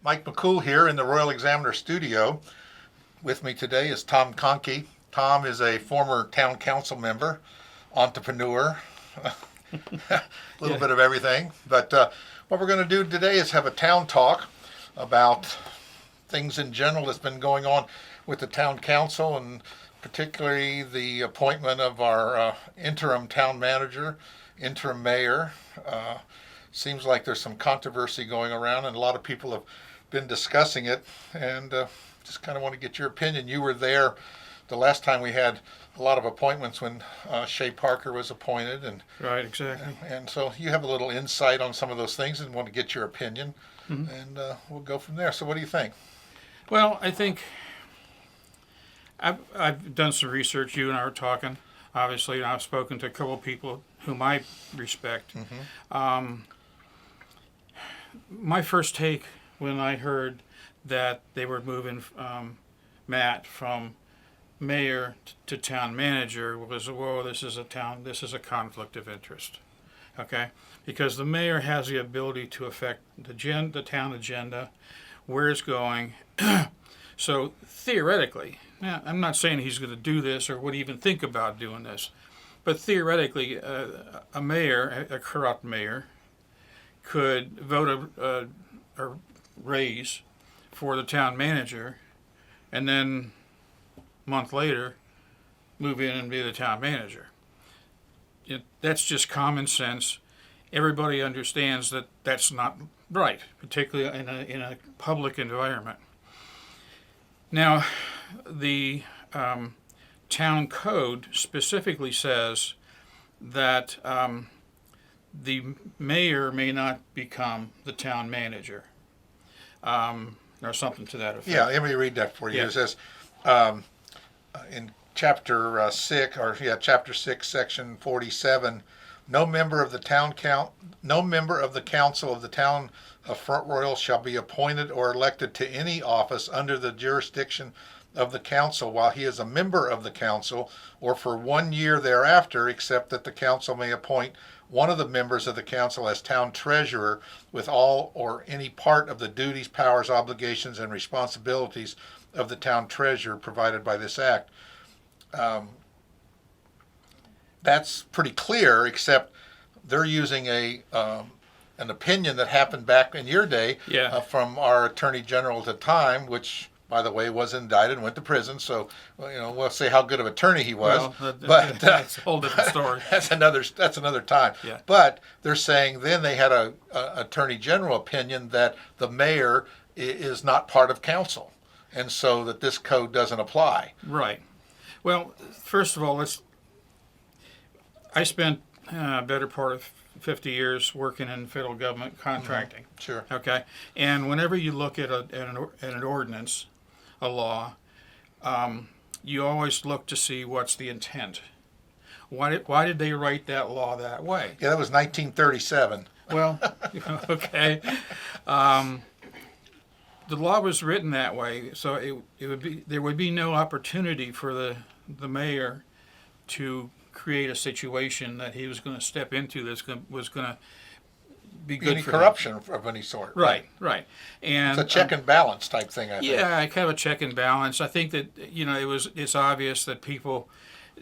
Mike McCool here in the Royal Examiner studio. With me today is Tom Conkey. Tom is a former town council member, entrepreneur, a little bit of everything. But what we're going to do today is have a town talk about things in general that's been going on with the town council, and particularly the appointment of our interim town manager, interim mayor. Seems like there's some controversy going around, and a lot of people have been discussing it, and just kind of want to get your opinion. You were there the last time we had a lot of appointments when Shay Parker was appointed, and Right, exactly. and so you have a little insight on some of those things and want to get your opinion, and we'll go from there. So what do you think? Well, I think I've done some research. You and I were talking, obviously, and I've spoken to a couple of people whom I respect. My first take when I heard that they were moving Matt from mayor to town manager was, whoa, this is a conflict of interest. Okay? Because the mayor has the ability to affect the town agenda, where it's going. So theoretically, now, I'm not saying he's going to do this or would even think about doing this, but theoretically, a mayor, a corrupt mayor, could vote a raise for the town manager, and then a month later move in and be the town manager. That's just common sense. Everybody understands that that's not right, particularly in a public environment. Now, the town code specifically says that the mayor may not become the town manager, or something to that effect. Yeah, let me read that for you. Yeah. It says in chapter 6, section 47, no member of the council of the town of Front Royal shall be appointed or elected to any office under the jurisdiction of the council while he is a member of the council, or for 1 year thereafter, except that the council may appoint one of the members of the council as town treasurer with all or any part of the duties, powers, obligations, and responsibilities of the town treasurer provided by this act. That's pretty clear, except they're using an opinion that happened back in your day from our attorney general at the time, which, by the way, was indicted and went to prison. So, we'll say how good of an attorney he was. Well, but that's a whole different story. That's another time. Yeah. But they're saying then they had a attorney general opinion that the mayor is not part of council, and so that this code doesn't apply. Right. Well, first of all, I spent a better part of 50 years working in federal government contracting. Sure. Okay. And whenever you look at an ordinance, a law, you always look to see what's the intent. Why did they write that law that way? Yeah, that was 1937. Well, okay. The law was written that way, so there would be no opportunity for the mayor to create a situation that he was going to step into was going to be good any for corruption of any sort. Right. And it's a check and balance type thing, I think. Yeah, kind of a check and balance. I think that it's obvious that people,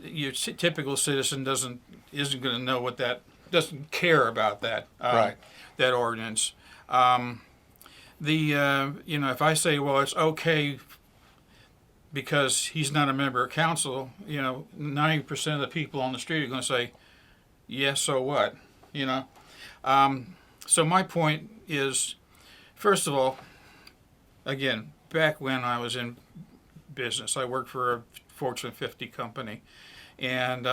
your typical citizen isn't going to know what doesn't care about that that ordinance. If I say, well, it's okay because he's not a member of council, 90% of the people on the street are going to say, yes, so what? So my point is, first of all, again, back when I was in business, I worked for a Fortune 50 company, and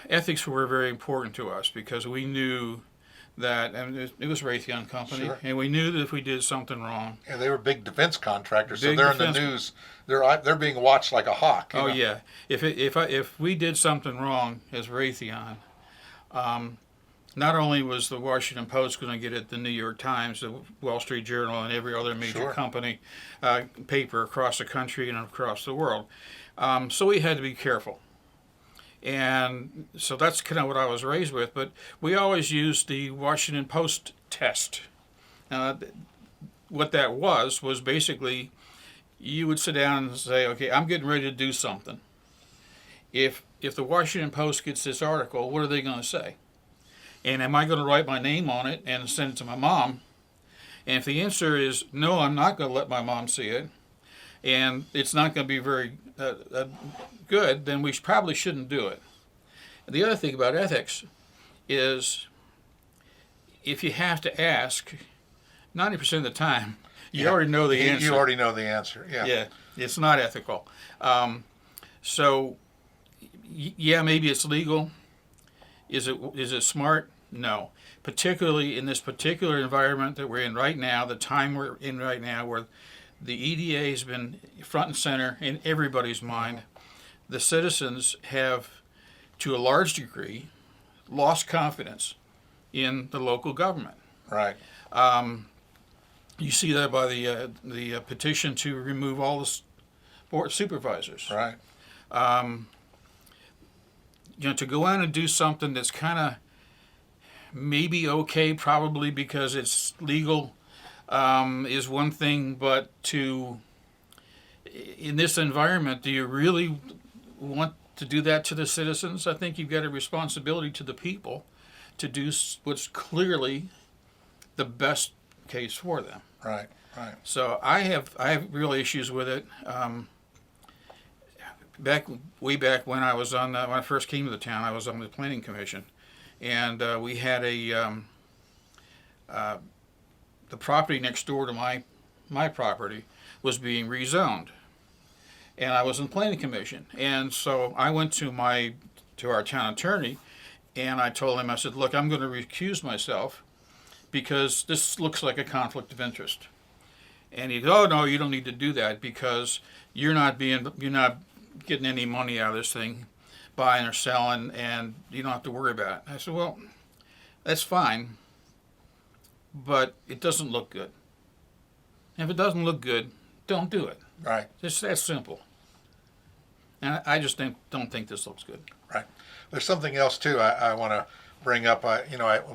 ethics were very important to us because we knew that, and it was Raytheon Company, Sure. And we knew that if we did something wrong, Yeah, they were big defense contractors, so Big they're in defense- the news. They're being watched like a hawk. you know? yeah, if we did something wrong as Raytheon, not only was the Washington Post going to get it, the New York Times, the Wall Street Journal, and every other major Sure. company paper across the country and across the world, so we had to be careful. And so that's kind of what I was raised with. But we always used the Washington Post test. Uh, what that was basically you would sit down and say, okay, I'm getting ready to do something. If the Washington Post gets this article, what are they going to say? And am I going to write my name on it and send it to my mom? And if the answer is no, I'm not going to let my mom see it, and it's not going to be very good, then we probably shouldn't do it. The other thing about ethics is if you have to ask, 90% of the time, you already know the answer. You already know the answer, yeah. Yeah, it's not ethical. So, yeah, maybe it's legal. Is it smart? No. Particularly in this particular environment that we're in right now, the time we're in right now, where the EDA has been front and center in everybody's mind. The citizens have, to a large degree, lost confidence in the local government. Right. You see that by the petition to remove all the board supervisors. Right. To go out and do something that's kind of maybe okay, probably because it's legal, is one thing, but in this environment, do you really want to do that to the citizens? I think you've got a responsibility to the people to do what's clearly the best case for them. Right. Right. So I have real issues with it. Way back when I was when I first came to the town, I was on the planning commission, and we had the property next door to my property was being rezoned, and I was in planning commission, and so I went to our town attorney, and I told him, I said, look, I'm going to recuse myself because this looks like a conflict of interest. And he goes, oh no, you don't need to do that because you're not getting any money out of this thing, buying or selling, and you don't have to worry about it. I said, well, that's fine, but it doesn't look good. If it doesn't look good, don't do it. Right. It's that simple. And I just don't think this looks good. Right. There's something else too I want to bring up.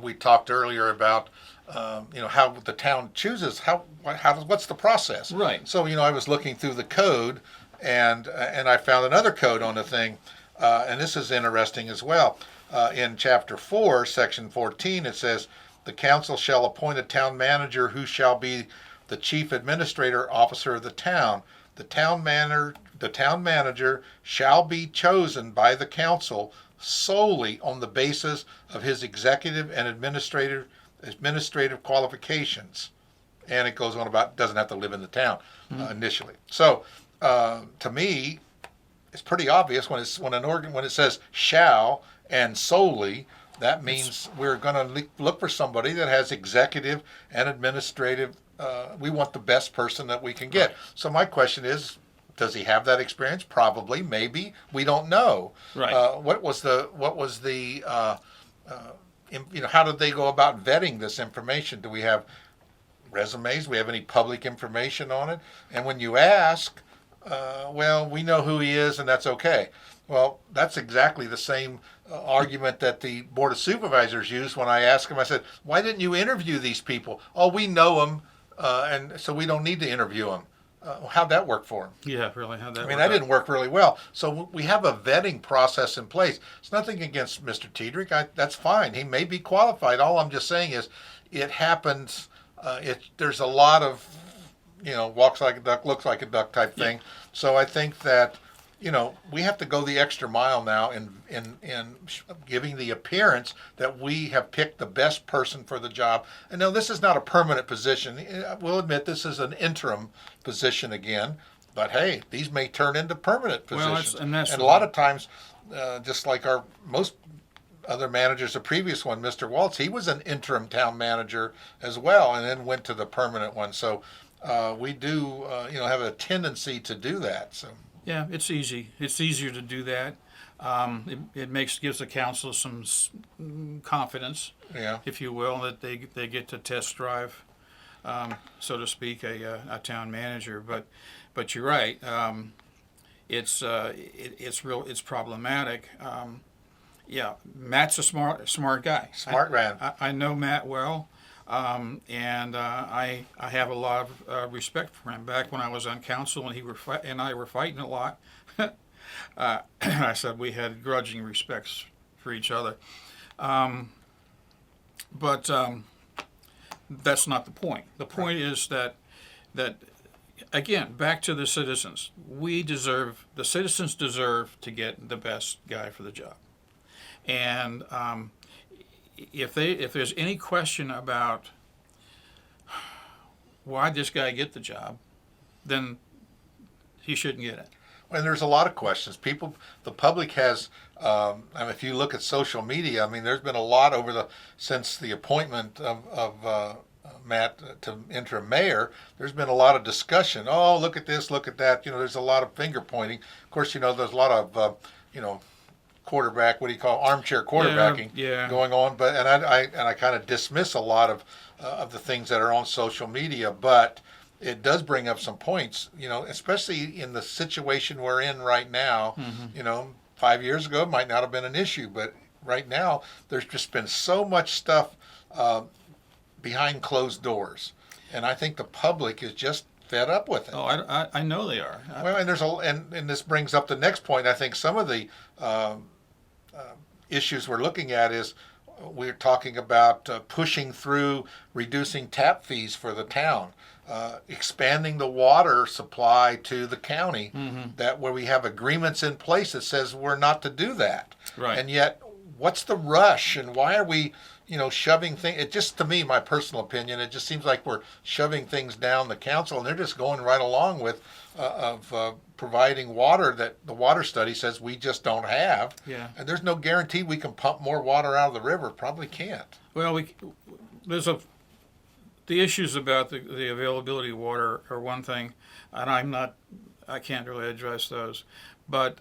We talked earlier about how the town chooses what's the process. Right. So I was looking through the code, and I found another code on the thing, and this is interesting as well. In Chapter 4, Section 14, it says, "The council shall appoint a town manager who shall be the chief administrator officer of the town. The town manager shall be chosen by the council solely on the basis of his executive and administrative qualifications." And it goes on about doesn't have to live in the town initially. So to me, it's pretty obvious when it says shall and solely. That means we're going to look for somebody that has executive and administrative. We want the best person that we can get. Right. So my question is, does he have that experience? Probably, maybe. We don't know. Right. What was the how did they go about vetting this information? Do we have resumes? Do we have any public information on it? And when you ask, well, we know who he is, and that's okay. Well, that's exactly the same argument that the Board of Supervisors used when I asked them. I said, why didn't you interview these people? Oh, we know them, and so we don't need to interview them. How'd that work for them? Yeah, really. How'd that work? That didn't work really well. So we have a vetting process in place. It's nothing against Mr. Tiedrich. That's fine. He may be qualified. All I'm just saying is it happens. There's a lot of, walks like a duck, looks like a duck type thing. Yeah. So I think that, we have to go the extra mile now in giving the appearance that we have picked the best person for the job. And now this is not a permanent position. We'll admit this is an interim position again, but hey, these may turn into permanent positions. Well, and a lot of times, just like most other managers, the previous one, Mr. Waltz, he was an interim town manager as well, and then went to the permanent one. So we do, have a tendency to do that. So. Yeah, it's easy. It's easier to do that. It gives the council some confidence, if you will, that they get to test drive, so to speak, a town manager. But you're right. It's problematic. Yeah, Matt's a smart guy. Smart man. I know Matt well. I have a lot of respect for him. Back when I was on council and and I were fighting a lot, I said we had grudging respects for each other. But that's not the point. The point is that again, back to the citizens. The citizens deserve to get the best guy for the job. And if there's any question about why this guy get the job, then he shouldn't get it. And there's a lot of questions. The public has. If you look at social media, there's been a lot since the appointment of Matt to interim mayor. There's been a lot of discussion. Oh, look at this, look at that. There's a lot of finger pointing. Of course, there's a lot of quarterback. What do you call armchair quarterbacking going on? But I kind of dismiss a lot of the things that are on social media, but it does bring up some points, especially in the situation we're in right now. 5 years ago, it might not have been an issue, but right now, there's just been so much stuff behind closed doors. And I think the public is just fed up with it. Oh, I know they are. Well, and this brings up the next point. I think some of the issues we're looking at is we're talking about pushing through reducing tap fees for the town. Expanding the water supply to the county, that where we have agreements in place that says we're not to do that. Right. And yet, what's the rush and why are we, shoving things? It just, to me, my personal opinion, it just seems like we're shoving things down the council and they're just going right along with providing water that the water study says we just don't have. Yeah. And there's no guarantee we can pump more water out of the river. Probably can't. Well, the issues about the availability of water are one thing, and I can't really address those. But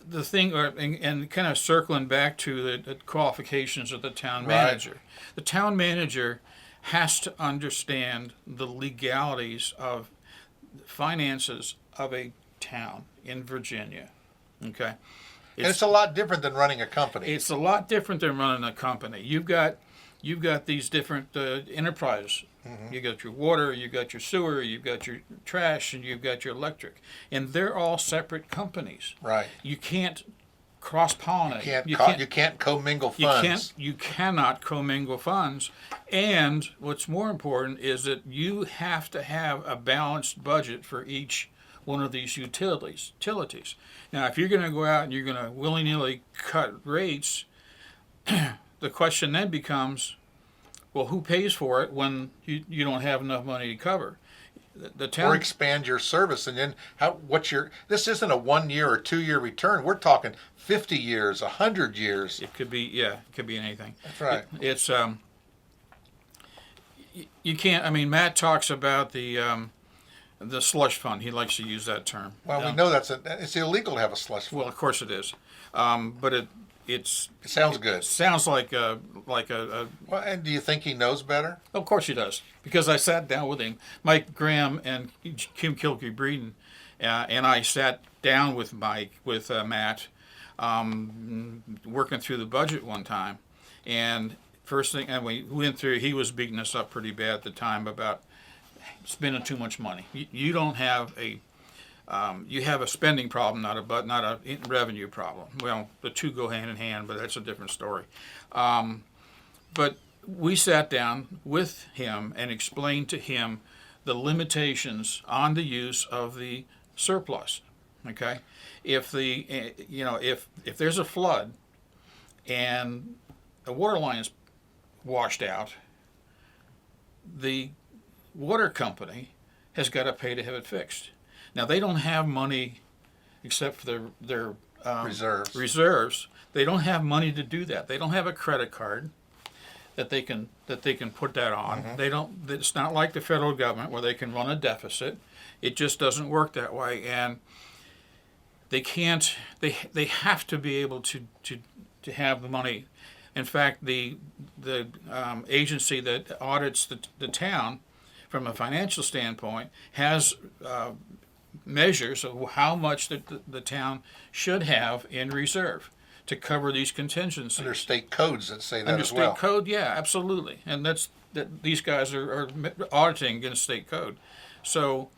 the thing, and kind of circling back to the qualifications of the town manager. Right. The town manager has to understand the legalities of finances of a town in Virginia. Okay? And it's a lot different than running a company. It's a lot different than running a company. You've got these different enterprises. You got your water, you got your sewer, you've got your trash, and you've got your electric, and they're all separate companies. Right. You can't cross-pollinate. You can't commingle funds. You cannot commingle funds. And what's more important is that you have to have a balanced budget for each one of these utilities. Now, if you're going to go out and you're going to willy-nilly cut rates, the question then becomes, well, who pays for it when you don't have enough money to cover? The town, or expand your service, and then this isn't a 1 year or 2 year return. We're talking 50 years, 100 years. It could be anything. That's right. It's you can't. Matt talks about the slush fund. He likes to use that term. Well, we know it's illegal to have a slush fund. Well, of course it is, but it sounds good. Sounds like a. Well, and do you think he knows better? Of course he does, because I sat down with him, Mike Graham and Kim Kilkey-Breeden, and I sat down with Matt, working through the budget one time, and first thing, and we went through. He was beating us up pretty bad at the time about spending too much money. You don't have a you have a spending problem, not a revenue problem. Well, the two go hand in hand, but that's a different story. But we sat down with him and explained to him the limitations on the use of the surplus. Okay, if there's a flood and a water line is washed out, the water company has got to pay to have it fixed. Now, they don't have money except for their reserves. They don't have money to do that. They don't have a credit card that they can put that on. They don't. It's not like the federal government where they can run a deficit. It just doesn't work that way, and they can't. They have to be able to have the money. In fact, the agency that audits the town from a financial standpoint has measures of how much the town should have in reserve. to cover these contingencies. Under state codes that say that Under as state well. code, yeah, absolutely. And these guys are auditing against state code. So,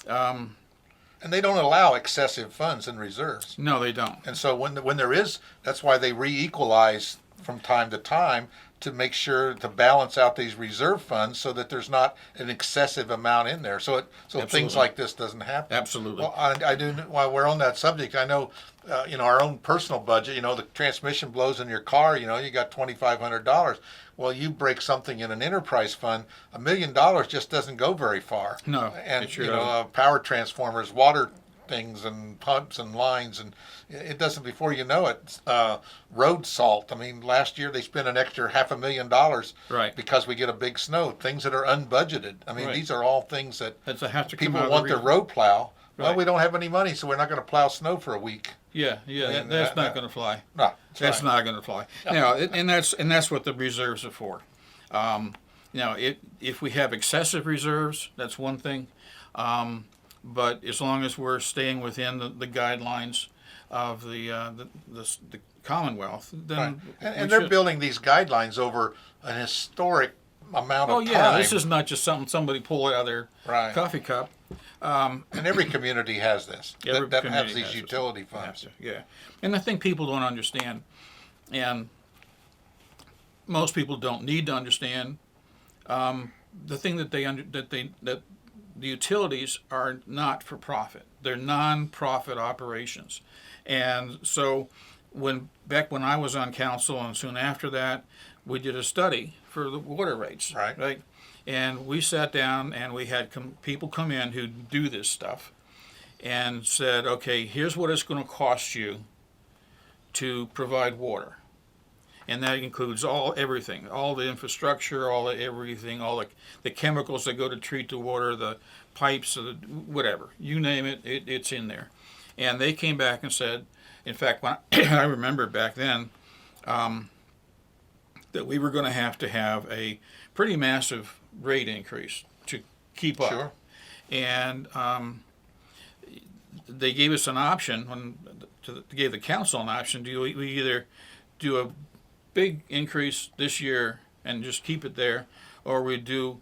And they don't allow excessive funds in reserves. no, they don't. And so when there is, that's why they re-equalize from time to time to make sure to balance out these reserve funds so that there's not an excessive amount in there. So things Absolutely. like this doesn't happen. Absolutely. Well, I do. While we're on that subject, I know, our own personal budget. The transmission blows in your car. You got $2,500. Well, you break something in an enterprise fund, $1 million just doesn't go very far. No, And it sure doesn't. power transformers, water things, and pumps and lines, and it doesn't. Before you know it, road salt. I mean, last year they spent an extra $500,000 Right. because we get a big snow. Things that are unbudgeted. I mean, Right. these are all things that That's a have to come people out of want the their road plow. Well, Right. we don't have any money, so we're not going to plow snow for a week. Yeah, And that's not going to fly. No, That's not going to fly. Now, and that's what the reserves are for. If we have excessive reserves, that's one thing. But as long as we're staying within the guidelines of the Commonwealth, then Right. And we they're should. building these guidelines over an historic amount Oh of yeah, time. this is not just something somebody pulled out of their Right. coffee cup. And every community has this. Every that community has these has this. utility funds. Yeah, and I think people don't understand, and most people don't need to understand. The thing that that the utilities are not for profit; they're non-profit operations, and so back when I was on council and soon after that, we did a study for the water rates, Right. And we sat down and we had people come in who do this stuff and said, okay, here's what it's going to cost you to provide water. And that includes everything, all the infrastructure, all the everything, all the chemicals that go to treat the water, the pipes, whatever. You name it, it's in there. And they came back and said, in fact, when I remember back then, that we were going to have a pretty massive rate increase to keep up. Sure. And they gave us an option, gave the council an option. We either do a big increase this year and just keep it there, or we do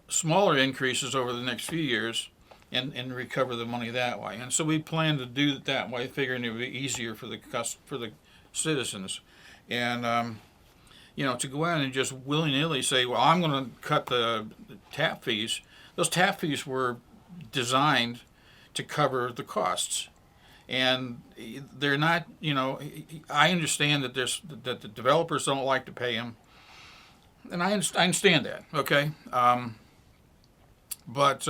smaller increases over the next few years and recover the money that way. And so we planned to do it that way, figuring it would be easier for the citizens. And to go in and just willy-nilly say, well, I'm going to cut the tap fees. Those tap fees were designed to cover the costs. And they're not, I understand that that the developers don't like to pay them. And I understand that, okay? But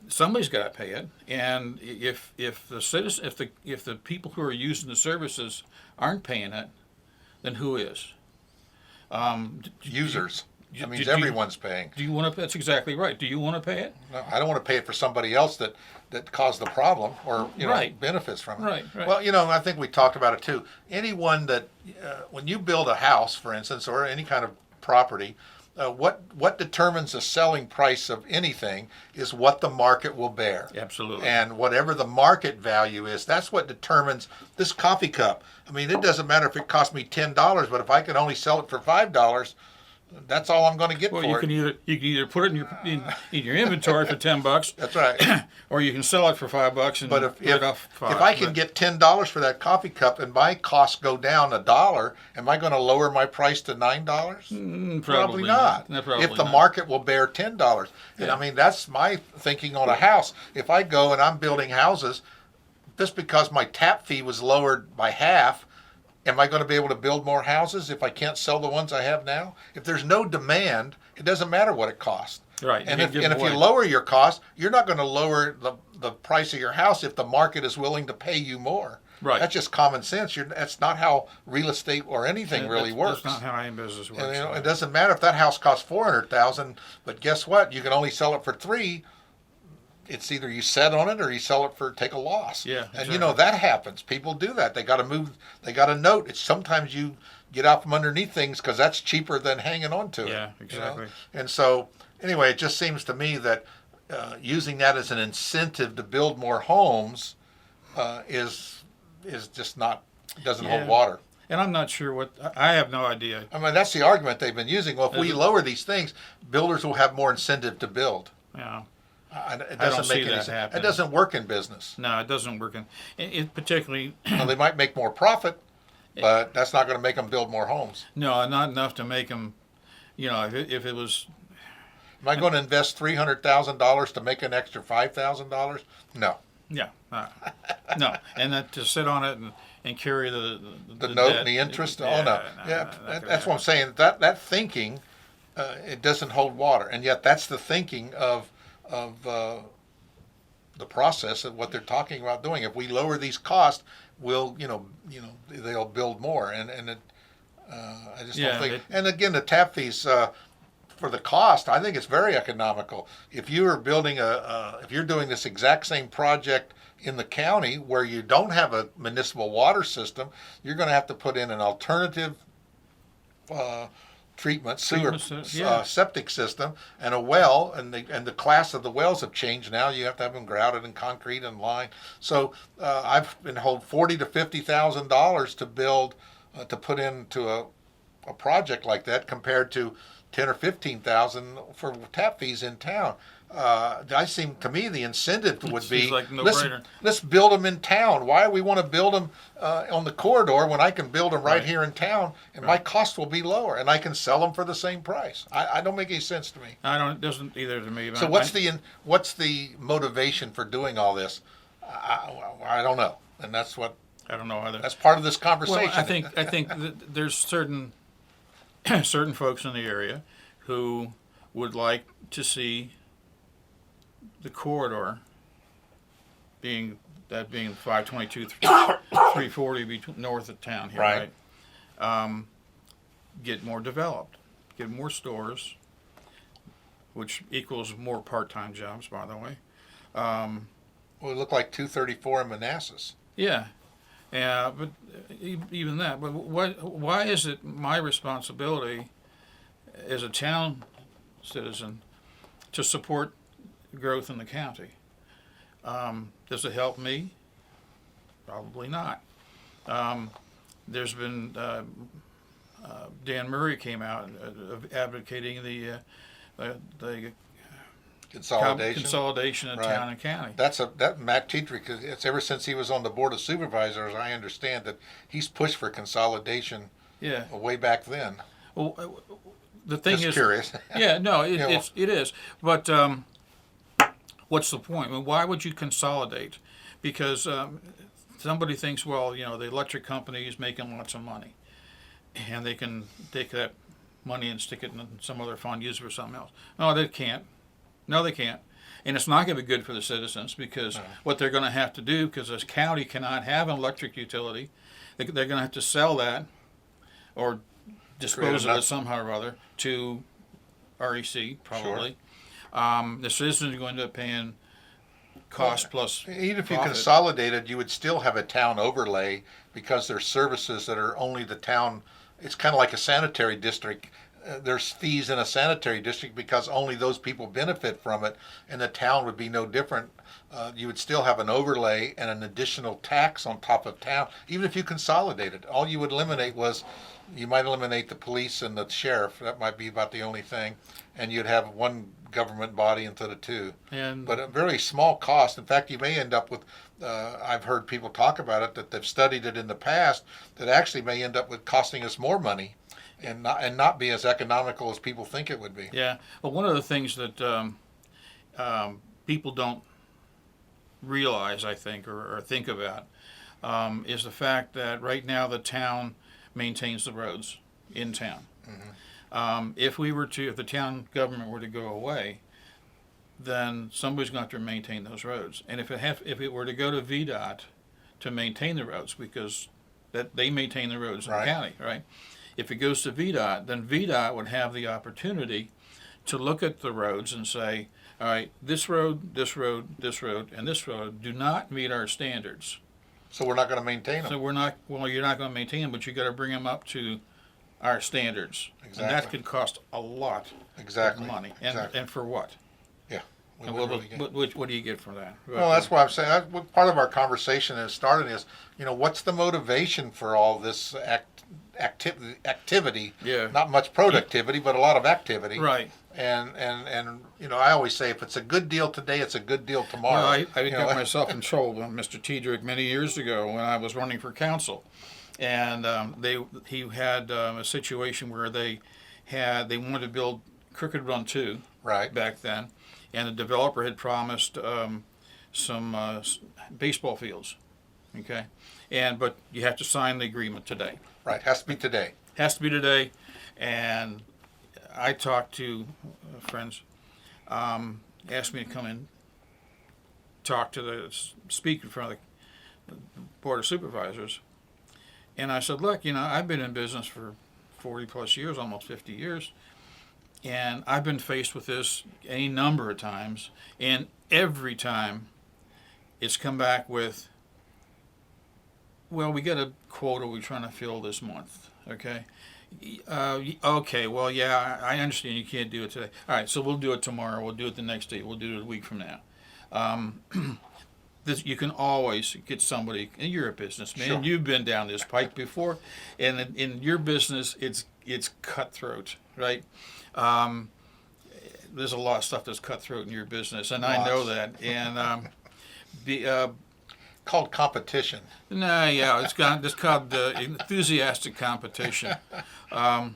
somebody's got to pay it. And if the people who are using the services aren't paying it, then who is? Users. That means do you- everyone's paying. Do you want to? That's exactly right. Do you want to pay it? No, I don't want to pay it for somebody else that caused the problem or Right. benefits from it. Right. Well, I think we talked about it too. Anyone that when you build a house, for instance, or any kind of property, what determines the selling price of anything is what the market will bear. Absolutely. And whatever the market value is, that's what determines this coffee cup. I mean, it doesn't matter if it costs me $10, but if I can only sell it for $5, that's all I'm going to get Well, for you it. can either put it in your inventory for $10, That's right. or you can sell it for $5 and But if put it off $5. I can get $10 for that coffee cup and my costs go down $1, am I going to lower my price to $9? Probably not. not. Probably If the not. market will bear $10, and Yeah. I mean that's my thinking on a house. If I go and I'm building houses, just because my tap fee was lowered by half, am I going to be able to build more houses if I can't sell the ones I have now? If there's no demand, it doesn't matter what it costs. Right. And you if give them you away. lower your cost, you're not going to lower the price of your house if the market is willing to pay you more. Right. That's just common sense. That's not how real estate or anything really works. That's not how any business works. And, it doesn't matter if that house costs $400,000, but guess what? You can only sell it for $3,000. It's either you set on it or you sell it for take a loss. Yeah, And exactly. that happens. People do that. They got to move. They got to note. It's sometimes you get out from underneath things because that's cheaper than hanging on to it. Yeah, exactly. And so anyway, it just seems to me that using that as an incentive to build more homes is is just not, doesn't Yeah. hold water. And I'm not sure what, I have no idea. I mean, that's the argument they've been using. Well, if we Is it- lower these things, builders will have more incentive to build. Yeah. It I don't doesn't see make any that sense. It happening. doesn't work in business. No, it doesn't work. It particularly, Now, they might make more profit, but that's not going to make them build more homes. no, not enough to make them, if it was, Am I going to invest $300,000 to make an extra $5,000? No. yeah, no. And that to sit on it and carry the The note debt, and the interest. yeah, Oh no. not Yeah, gonna that's what I'm saying. That thinking, it doesn't hold water, and yet that's the thinking of the process of what they're talking about doing. If we lower these costs, we'll they'll build more, and it. I just Yeah, don't think. And again, the tap fees. For the cost, I think it's very economical. If you are building if you're doing this exact same project in the county where you don't have a municipal water system, you're going to have to put in an alternative septic system, and a well, and the class of the wells have changed now. You have to have them grouted in concrete and lined. So I've been told $40,000 to $50,000 to build to put into a project like that compared to 10 or 15,000 for tap fees in town. To me, the incentive would be, seems like no-brainer. let's build them in town. Why do we want to build them on the corridor when I can build them right Right. here in town, and my cost will be lower, and I can sell them for the same price? I don't make any sense to me. it doesn't either to me. But So what's the motivation for doing all this? I don't know, and that's I don't know either. that's part of this conversation. Well, I think that there's certain folks in the area who would like to see the corridor being 522, 340 between north of town here, Right. Get more developed, get more stores, which equals more part-time jobs, by the way. Well, it looked like 234 in Manassas. Yeah, but even that. But why is it my responsibility as a town citizen to support growth in the county? Does it help me? Probably not. There's been Dan Murray came out advocating the consolidation of Right. town and county. That Matt Tetrick, it's ever since he was on the board of supervisors, I understand that he's pushed for consolidation Yeah. way back then. Well, the thing Just is, curious. yeah, no, Yeah, it is. But what's the point? I mean, why would you consolidate? Because somebody thinks, well, the electric company is making lots of money, and they can take that money and stick it in some other fund, use it for something else. No, they can't. No, they can't. And it's not going to be good for the citizens because what they're going to have to do, because this county cannot have an electric utility, they're going to have to sell that or dispose of it somehow or other to REC, probably. The citizens are going to end up paying cost plus Even if you profit. consolidated, you would still have a town overlay because there's services that are only the town. It's kind of like a sanitary district. There's fees in a sanitary district because only those people benefit from it, and the town would be no different. You would still have an overlay and an additional tax on top of town, even if you consolidated. All you would eliminate was, you might eliminate the police and the sheriff. That might be about the only thing, and you'd have one government body instead of two. But a very small cost. In fact, you may end up with, I've heard people talk about it, that they've studied it in the past, that actually may end up with costing us more money and not be as economical as people think it would be. Yeah. Well, one of the things that people don't realize, I think, or think about, is the fact that right now the town maintains the roads in town. If the town government were to go away, then somebody's going to have to maintain those roads. And if it were to go to VDOT to maintain the roads, because that they maintain the roads in the county, right? If it goes to VDOT, then VDOT would have the opportunity to look at the roads and say, all right, this road, this road, this road, and this road do not meet our standards. So we're not going to maintain them. So you're not going to maintain them, but you got to bring them up to our standards. Exactly. And that could cost a lot of money. And for what? We And wouldn't really get. what do you get from that? Well, that's why I'm saying part of our conversation has started is, what's the motivation for all this activity? Yeah. Not much productivity, but a lot of activity. Right. And I always say if it's a good deal today, it's a good deal tomorrow. Well, I got myself in trouble with Mr. Tedrick many years ago when I was running for council, and he had a situation where they wanted to build Crooked Run 2 Right. back then, and the developer had promised some baseball fields, okay, but you have to sign the agreement today. Right. Has to be today. Has to be today, and I talked to friends, asked me to come in, talk to speak in front of the Board of Supervisors, and I said, look, I've been in business for 40 plus years, almost 50 years, and I've been faced with this any number of times, and every time it's come back with, well, we got a quota we're trying to fill this month, okay? Okay, well, yeah, I understand you can't do it today. All right, so we'll do it tomorrow. We'll do it the next day. We'll do it a week from now. You can always get somebody, and you're a businessman. Sure. You've been down this pike before, and in your business, it's cutthroat, right? There's a lot of stuff that's cutthroat in your business, and I know that. And Called competition. yeah, it's called enthusiastic competition. But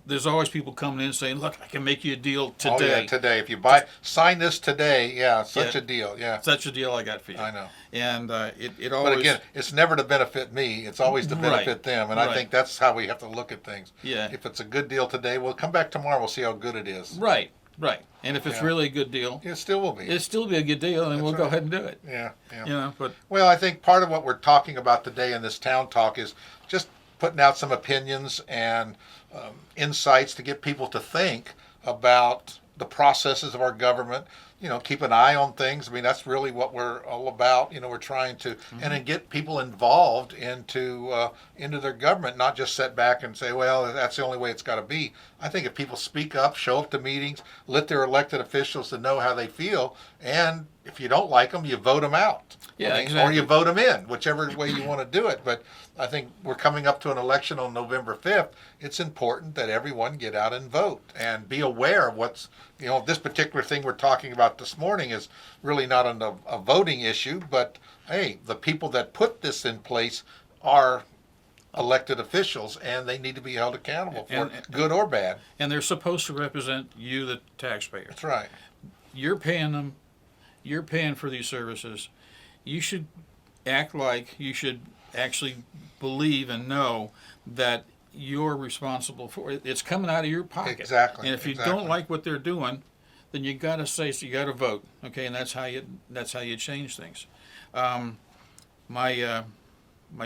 there's always people coming in saying, "Look, I can make you a deal today." Oh yeah, today. If you sign this today, such a deal. Yeah, such a deal I got for you. I know. And it always. But again, it's never to benefit me. It's always to benefit them, and I think that's how we have to look at things. Yeah. If it's a good deal today, we'll come back tomorrow. We'll see how good it is. Right. And if it's really a good deal, it still will be. It'll still be a good deal, and we'll go ahead and do it. Yeah. But well, I think part of what we're talking about today in this town talk is just putting out some opinions and insights to get people to think about the processes of our government. Keep an eye on things. I mean, that's really what we're all about. We're trying to, and then get people involved into their government, not just sit back and say, well, that's the only way it's got to be. I think if people speak up, show up to meetings, let their elected officials to know how they feel, and if you don't like them, you vote them out. Yeah, exactly. Or you vote them in, whichever way you want to do it. But I think we're coming up to an election on November 5th. It's important that everyone get out and vote and be aware of what's, this particular thing we're talking about this morning is really not a voting issue, but hey, the people that put this in place are elected officials, and they need to be held accountable for it, good or bad. And they're supposed to represent you, the taxpayer. That's right. You're paying them. You're paying for these services. You should act like you should actually believe and know that you're responsible for it. It's coming out of your pocket. Exactly. And if you don't like what they're doing, then you got to say so. You got to vote. Okay, and that's how you change things. My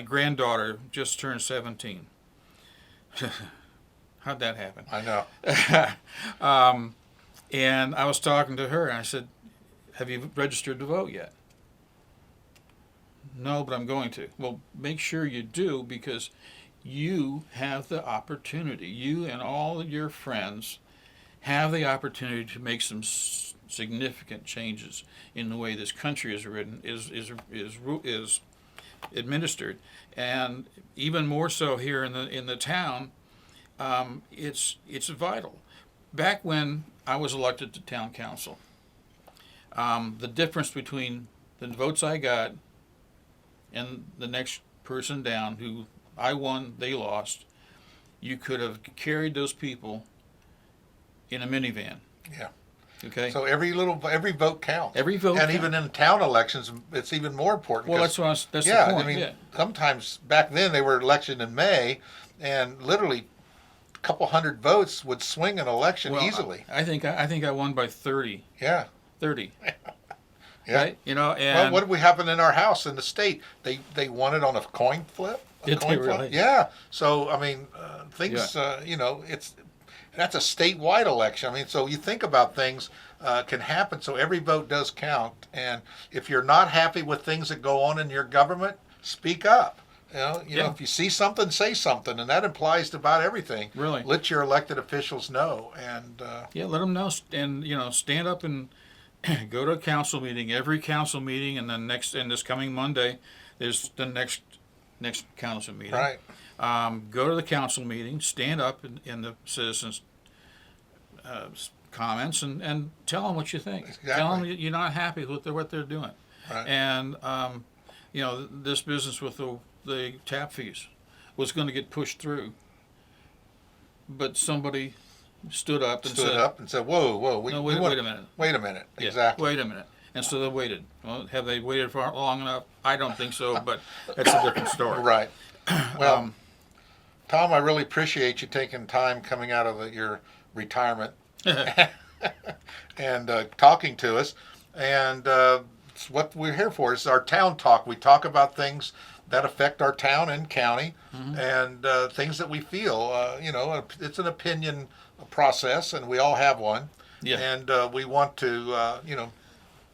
granddaughter just turned 17. How'd that happen? I know. And I was talking to her, and I said, "Have you registered to vote yet?" "No, but I'm going to." "Well, make sure you do, because you have the opportunity. You and all of your friends have the opportunity to make some significant changes in the way this country is written, is administered, and even more so here in the town. It's vital. Back when I was elected to town council, the difference between the votes I got and the next person down, who I won, they lost, you could have carried those people in a minivan. Yeah. Okay. So every vote counts. Every vote and counts. Even in town elections, it's even more important. Well, that's the point. I mean, sometimes back then they were elected in May, and literally a couple hundred votes would swing an election easily. I think I won by 30. Yeah. 30. Yeah. Right? And well, what did we happen in our house in the state? They won it on a coin flip. Did they really? Yeah. So I mean, things. That's a statewide election. I mean, so you think about things can happen. So every vote does count. And if you're not happy with things that go on in your government, speak up. You know, if you see something, say something, and that applies to about everything. Really. Let your elected officials know, and Let them know, and stand up and go to a council meeting. Every council meeting, and then this coming Monday, is the next council meeting. right, Go to the council meeting, stand up in the citizens' comments, and tell them what you think. Exactly. Tell them you're not happy with what they're doing. right, And this business with the tap fees was going to get pushed through, but somebody stood up and said, "Whoa, whoa, wait a minute. Wait a minute, Yeah, exactly, wait a minute." And so they waited. Well, have they waited for long enough? I don't think so, but that's a different story. right." Well, Tom, I really appreciate you taking time coming out of your retirement and talking to us. And it's what we're here for. It's our town talk. We talk about things that affect our town and county, and things that we feel. It's an opinion process, and we all have one. Yeah. And we want to,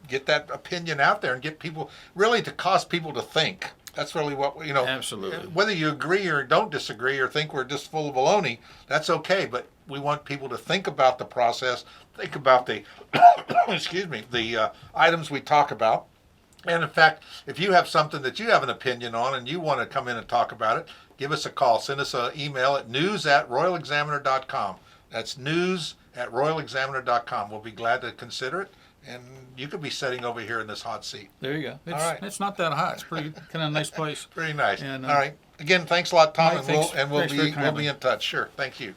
get that opinion out there and get people, really to cause people to think. That's really what, Absolutely. whether you agree or don't disagree or think we're just full of baloney, that's okay. But we want people to think about the process, think about the, excuse me, the items we talk about. And in fact, if you have something that you have an opinion on and you want to come in and talk about it, give us a call. Send us an email at news@royalexaminer.com. That's news@royalexaminer.com. We'll be glad to consider it. And you could be sitting over here in this hot seat. There you go. All right. It's not that hot. It's pretty kind of nice place. Pretty nice. And, All right. Again, thanks a lot, Tom, Mike, and we'll thanks very be kindly. in touch. Sure. Thank you.